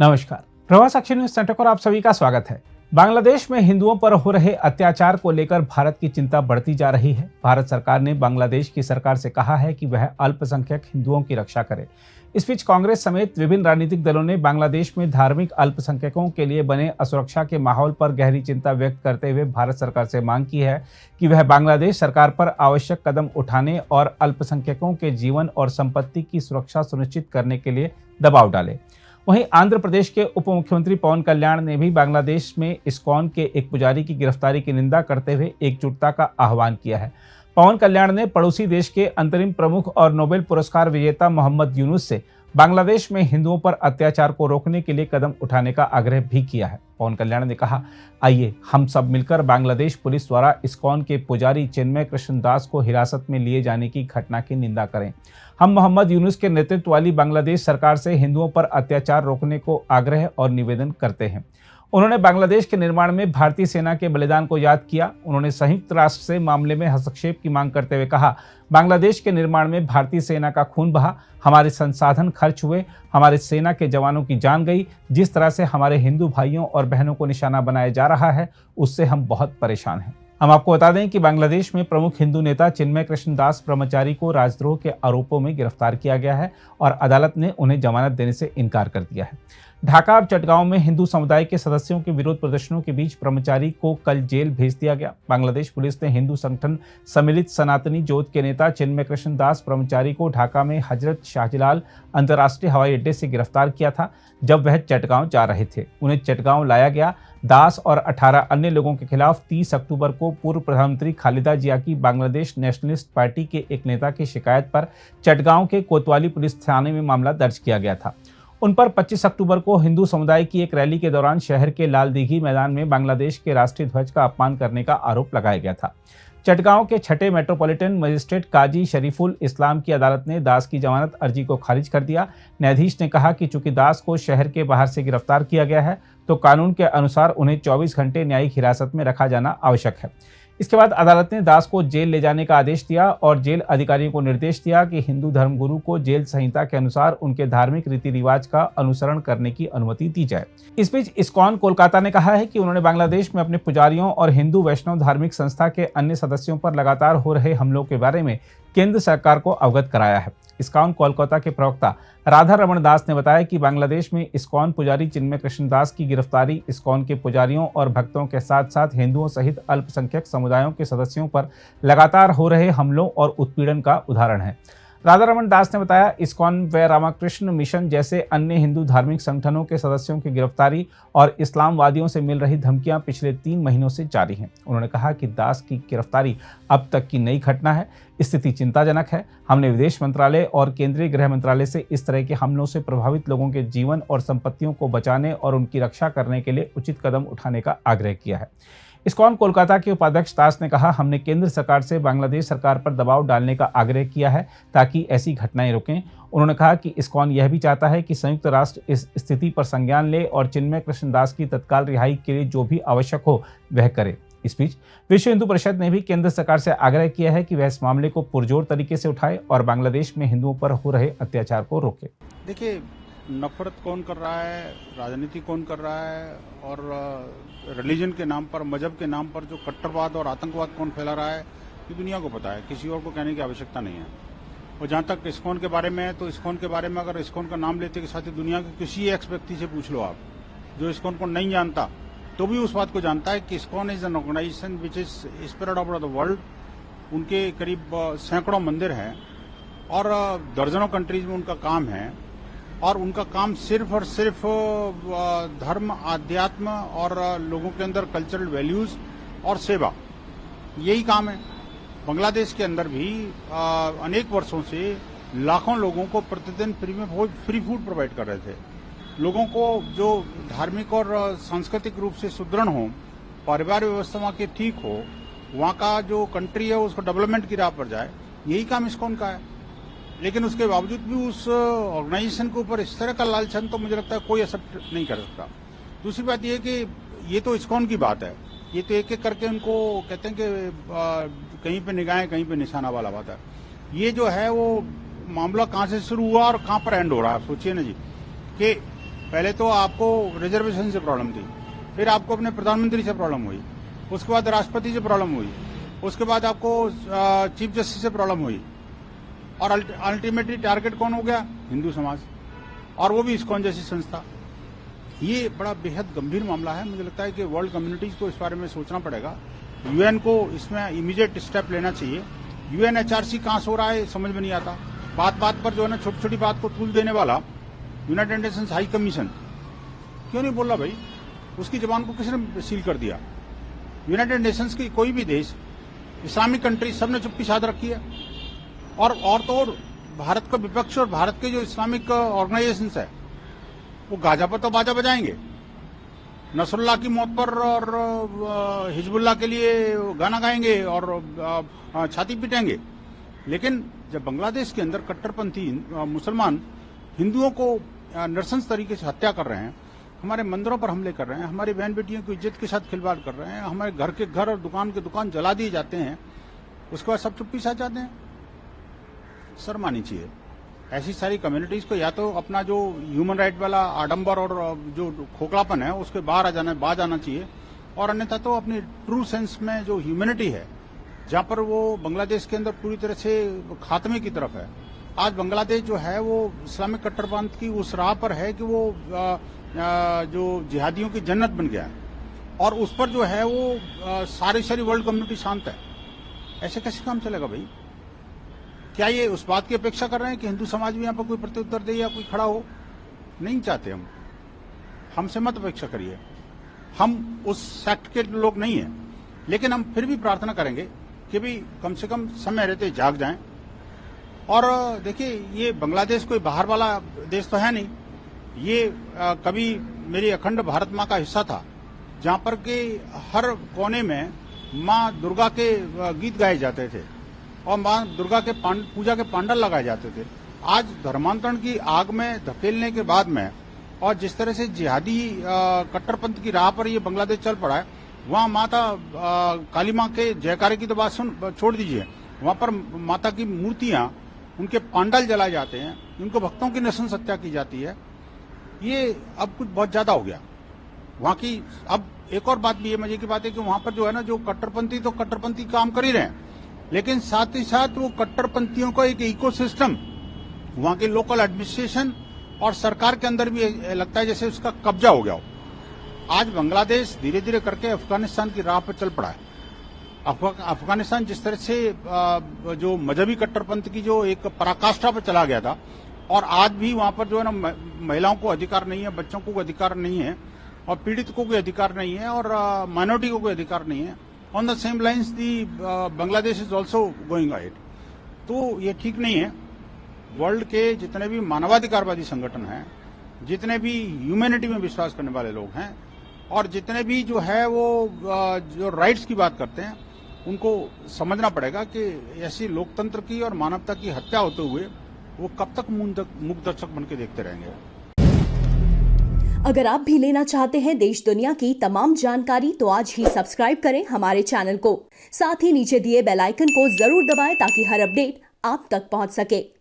नमस्कार। प्रवास action news centre पर आप सभी का स्वागत है। बांग्लादेश में हिंदुओं पर हो रहे अत्याचार को लेकर भारत की चिंता बढ़ती जा रही है। भारत सरकार ने बांग्लादेश की सरकार से कहा है कि वह अल्पसंख्यक हिंदुओं की रक्षा करे। इस बीच कांग्रेस समेत विभिन्न राजनीतिक दलों ने बांग्लादेश में धार्मिक अल्पसंख्यकों के लिए बने असुरक्षा के माहौल पर गहरी चिंता व्यक्त करते हुए भारत सरकार से मांग की है कि वह बांग्लादेश सरकार पर आवश्यक कदम उठाने और अल्पसंख्यकों के जीवन और संपत्ति की सुरक्षा सुनिश्चित करने के लिए दबाव डाले। वहीं आंध्र प्रदेश के उप मुख्यमंत्री पवन कल्याण ने भी बांग्लादेश में इस्कॉन के एक पुजारी की गिरफ्तारी की निंदा करते हुए एकजुटता का आह्वान किया है। पवन कल्याण ने पड़ोसी देश के अंतरिम प्रमुख और नोबेल पुरस्कार विजेता मोहम्मद यूनुस से बांग्लादेश में हिंदुओं पर अत्याचार को रोकने के लिए कदम उठाने का आग्रह भी किया है। पवन कल्याण ने कहा, आइए हम सब मिलकर बांग्लादेश पुलिस द्वारा इस्कॉन के पुजारी चिन्मय कृष्ण दास को हिरासत में लिए जाने की घटना की निंदा करें। हम मोहम्मद यूनुस के नेतृत्व वाली बांग्लादेश सरकार से हिंदुओं पर अत्याचार रोकने को आग्रह और निवेदन करते हैं। उन्होंने बांग्लादेश के निर्माण में भारतीय सेना के बलिदान को याद किया। उन्होंने संयुक्त राष्ट्र से मामले में हस्तक्षेप की मांग करते हुए कहा, बांग्लादेश के निर्माण में भारतीय सेना का खून बहा, हमारे संसाधन खर्च हुए, हमारे सेना के जवानों की जान गई। जिस तरह से हमारे हिंदू भाइयों और बहनों को निशाना बनाया जा रहा है, उससे हम बहुत परेशान हैं। हम आपको बता दें कि बांग्लादेश में प्रमुख हिंदू नेता चिन्मय कृष्ण दास ब्रह्मचारी को राजद्रोह के आरोपों में गिरफ्तार किया गया है और अदालत ने उन्हें जमानत देने से इनकार कर दिया है। ढाका और चटगांव में हिंदू समुदाय के सदस्यों के विरोध प्रदर्शनों के बीच ब्रह्मचारी को कल जेल भेज दिया गया। बांग्लादेश पुलिस ने हिंदू संगठन सम्मिलित सनातनी जोत के नेता चिन्मय कृष्ण दास ब्रह्मचारी को ढाका में हजरत शाहजलाल अंतर्राष्ट्रीय हवाई अड्डे से गिरफ्तार किया था, जब वह चटगांव जा रहे थे। उन्हें चटगांव लाया गया। दास और 18 अन्य लोगों के खिलाफ 30 अक्टूबर को पूर्व प्रधानमंत्री खालिदा जिया की बांग्लादेश नेशनलिस्ट पार्टी के एक नेता की शिकायत पर चटगांव के कोतवाली पुलिस थाने में मामला दर्ज किया गया था। उन पर 25 अक्टूबर को हिंदू समुदाय की एक रैली के दौरान शहर के लाल दीघी मैदान में बांग्लादेश के राष्ट्रीय ध्वज का अपमान करने का आरोप लगाया गया था। चटगांव के छठे मेट्रोपॉलिटन मजिस्ट्रेट काजी शरीफुल इस्लाम की अदालत ने दास की जमानत अर्जी को खारिज कर दिया। न्यायाधीश ने कहा कि चूंकि दास को शहर के बाहर से गिरफ्तार किया गया है, तो कानून के अनुसार उन्हें 24 घंटे न्यायिक हिरासत में रखा जाना आवश्यक है। इसके बाद अदालत ने दास को जेल ले जाने का आदेश दिया और जेल अधिकारियों को निर्देश दिया कि हिंदू धर्मगुरु को जेल संहिता के अनुसार उनके धार्मिक रीति रिवाज का अनुसरण करने की अनुमति दी जाए। इस बीच इस्कॉन कोलकाता ने कहा है कि उन्होंने बांग्लादेश में अपने पुजारियों और हिंदू वैष्णव धार्मिक संस्था के अन्य सदस्यों पर लगातार हो रहे हमलों के बारे में केंद्र सरकार को अवगत कराया है। इस्कॉन कोलकाता के प्रवक्ता राधा रमण दास ने बताया कि बांग्लादेश में इस्कॉन पुजारी चिन्मय कृष्ण दास की गिरफ्तारी इस्कॉन के पुजारियों और भक्तों के साथ साथ हिंदुओं सहित अल्पसंख्यक समुदायों के सदस्यों पर लगातार हो रहे हमलों और उत्पीड़न का उदाहरण है। राधा रमण दास ने बताया, इस्कॉन व रामकृष्ण मिशन जैसे अन्य हिंदू धार्मिक संगठनों के सदस्यों की गिरफ्तारी और इस्लामवादियों से मिल रही धमकियां पिछले 3 महीनों से जारी हैं। उन्होंने कहा कि दास की गिरफ्तारी अब तक की नई घटना है। स्थिति चिंताजनक है। हमने विदेश मंत्रालय और केंद्रीय गृह मंत्रालय से इस तरह के हमलों से प्रभावित लोगों के जीवन और संपत्तियों को बचाने और उनकी रक्षा करने के लिए उचित कदम उठाने का आग्रह किया है। इस्कॉन कोलकाता के उपाध्यक्ष दास ने कहा, हमने केंद्र सरकार से बांग्लादेश सरकार पर दबाव डालने का आग्रह किया है ताकि ऐसी घटनाएं रुकें। उन्होंने कहा कि इस्कॉन यह भी चाहता है कि संयुक्त राष्ट्र इस स्थिति पर संज्ञान ले और चिन्मय कृष्ण दास की तत्काल रिहाई के लिए जो भी आवश्यक हो वह करे। इस बीच विश्व हिंदू परिषद ने भी केंद्र सरकार से आग्रह किया है कि वह इस मामले को पुरजोर तरीके से उठाए और बांग्लादेश में हिंदुओं पर हो रहे अत्याचार को रोके। देखिए, नफरत कौन कर रहा है, राजनीति कौन कर रहा है और रिलीजन के नाम पर, मजहब के नाम पर जो कट्टरवाद और आतंकवाद कौन फैला रहा है, ये दुनिया को पता है। किसी और को कहने की आवश्यकता नहीं है। और जहां तक इस्कॉन के बारे में है, तो इस्कॉन के बारे में अगर इस्कॉन का नाम लेते के साथ ही दुनिया के किसी एक व्यक्ति से पूछ लो आप, जो इस्कॉन को नहीं जानता तो भी उस बात को जानता है कि ISKCON is an organization which is spread over the world. उनके करीब सैकड़ों मंदिर हैं और दर्जनों कंट्रीज में उनका काम है और उनका काम सिर्फ और सिर्फ धर्म, आध्यात्म और लोगों के अंदर कल्चरल वैल्यूज और सेवा, यही काम है। बांग्लादेश के अंदर भी अनेक वर्षों से लाखों लोगों को प्रतिदिन फ्री फूड प्रोवाइड कर रहे थे। लोगों को जो धार्मिक और सांस्कृतिक रूप से सुदृढ़ हो, परिवार व्यवस्था वहाँ की ठीक हो, वहाँ का जो कंट्री है उसको डेवलपमेंट की राह पर जाए, यही काम इस्कॉन का है। लेकिन उसके बावजूद भी उस ऑर्गेनाइजेशन के ऊपर इस तरह का लालचन तो मुझे लगता है कोई असर नहीं कर सकता। दूसरी बात यह कि ये तो इस्कॉन की बात है, ये तो एक एक करके उनको कहते हैं कि कहीं पे निगाहें कहीं पे निशाना वाला बात है। ये जो है वो मामला कहाँ से शुरू हुआ और कहाँ पर एंड हो रहा है, सोचिए ना जी, कि पहले तो आपको रिजर्वेशन से प्रॉब्लम थी, फिर आपको अपने प्रधानमंत्री से प्रॉब्लम हुई, उसके बाद राष्ट्रपति से प्रॉब्लम हुई, उसके बाद आपको चीफ जस्टिस से प्रॉब्लम हुई, और अल्टीमेटली टारगेट कौन हो गया? हिंदू समाज, और वो भी इस्कॉन जैसी संस्था। ये बड़ा बेहद गंभीर मामला है। मुझे लगता है कि वर्ल्ड कम्युनिटीज को इस बारे में सोचना पड़ेगा। यूएन को इसमें इमीडिएट स्टेप लेना चाहिए। यूएनएचआरसी कहां सो रहा है समझ में नहीं आता। बात बात पर जो है ना छोटी छोटी बात को तूल देने वाला यूनाइटेड नेशंस हाई कमीशन क्यों नहीं बोल रहा भाई? उसकी जबान को किसने सील कर दिया? यूनाइटेड नेशंस की कोई भी देश, इस्लामिक कंट्री, सबने चुप्पी साध रखी है। और तो और भारत का विपक्ष और भारत के जो इस्लामिक ऑर्गेनाइजेशंस है वो गाजा पर तो बाजा बजाएंगे, नसरुल्लाह की मौत पर और हिजबुल्लाह के लिए गाना गाएंगे और छाती पीटेंगे। लेकिन जब बांग्लादेश के अंदर कट्टरपंथी मुसलमान हिंदुओं को नृशंस तरीके से हत्या कर रहे हैं, हमारे मंदिरों पर हमले कर रहे हैं, हमारी बहन बेटियों की इज्जत के साथ खिलवाड़ कर रहे हैं, हमारे घर के घर और दुकान के दुकान जला दिए जाते हैं, उसके बाद सब चुप्पी साथ जाते हैं। शर्म आनी चाहिए। ऐसी सारी कम्युनिटीज को या तो अपना जो ह्यूमन राइट वाला आडंबर और जो खोखलापन है उसके बाहर बाज आना चाहिए, और अन्यथा तो अपनी ट्रू सेंस में जो ह्यूमैनिटी है, जहां पर वो बांग्लादेश के अंदर पूरी तरह से खात्मे की तरफ है। आज बांग्लादेश जो है वो इस्लामिक कट्टरपंथ की उस राह पर है कि वो जो जिहादियों की जन्नत बन गया है, और उस पर जो है वो सारी वर्ल्ड कम्युनिटी शांत है। ऐसे कैसे काम चलेगा भाई? क्या ये उस बात की अपेक्षा कर रहे हैं कि हिंदू समाज भी यहाँ पर कोई प्रत्युत्तर दे या कोई खड़ा हो? नहीं चाहते हम। हमसे मत अपेक्षा करिए, हम उस सेक्ट के लोग नहीं हैं। लेकिन हम फिर भी प्रार्थना करेंगे कि भी कम से कम समय रहते जाग जाएं। और देखिए, ये बांग्लादेश कोई बाहर वाला देश तो है नहीं। ये कभी मेरी अखंड भारत माँ का हिस्सा था, जहां पर के हर कोने में माँ दुर्गा के गीत गाए जाते थे और माँ दुर्गा के पूजा के पांडल लगाए जाते थे। आज धर्मांतरण की आग में धकेलने के बाद में और जिस तरह से जिहादी कट्टरपंथ की राह पर ये बांग्लादेश चल पड़ा है, वहां माता काली माँ के जयकारे की तो बात छोड़ दीजिए, वहां पर माता की मूर्तियां, उनके पांडल जलाए जाते हैं, उनको भक्तों की नृशंस हत्या की जाती है। ये अब कुछ बहुत ज्यादा हो गया वहां की। अब एक और बात भी है, मजे की बात है कि वहां पर जो है ना, जो कट्टरपंथी तो कट्टरपंथी काम कर ही रहे हैं, लेकिन साथ ही साथ वो कट्टरपंथियों का एक इकोसिस्टम वहां के लोकल एडमिनिस्ट्रेशन और सरकार के अंदर भी लगता है जैसे उसका कब्जा हो गया हो। आज बांग्लादेश धीरे धीरे करके अफगानिस्तान की राह पर चल पड़ा है। अफगानिस्तान जिस तरह से जो मजहबी कट्टरपंथ की जो एक पराकाष्ठा पर चला गया था, और आज भी वहां पर जो है ना महिलाओं को अधिकार नहीं है, बच्चों को अधिकार नहीं है, और पीड़ित को कोई अधिकार नहीं है, और माइनॉरिटी को कोई अधिकार नहीं है। On the same lines the Bangladesh is also going ahead. तो ये ठीक नहीं है। वर्ल्ड के जितने भी मानवाधिकारवादी संगठन हैं, जितने भी ह्यूमैनिटी में विश्वास करने वाले लोग हैं, और जितने भी जो है वो जो राइट्स की बात करते हैं, उनको समझना पड़ेगा कि ऐसी लोकतंत्र की और मानवता की हत्या होते हुए वो कब तक मूक दर्शक बन के देखते रहेंगे। अगर आप भी लेना चाहते हैं देश दुनिया की तमाम जानकारी, तो आज ही सब्सक्राइब करें हमारे चैनल को। साथ ही नीचे दिए बेल आइकन को जरूर दबाएं ताकि हर अपडेट आप तक पहुंच सके।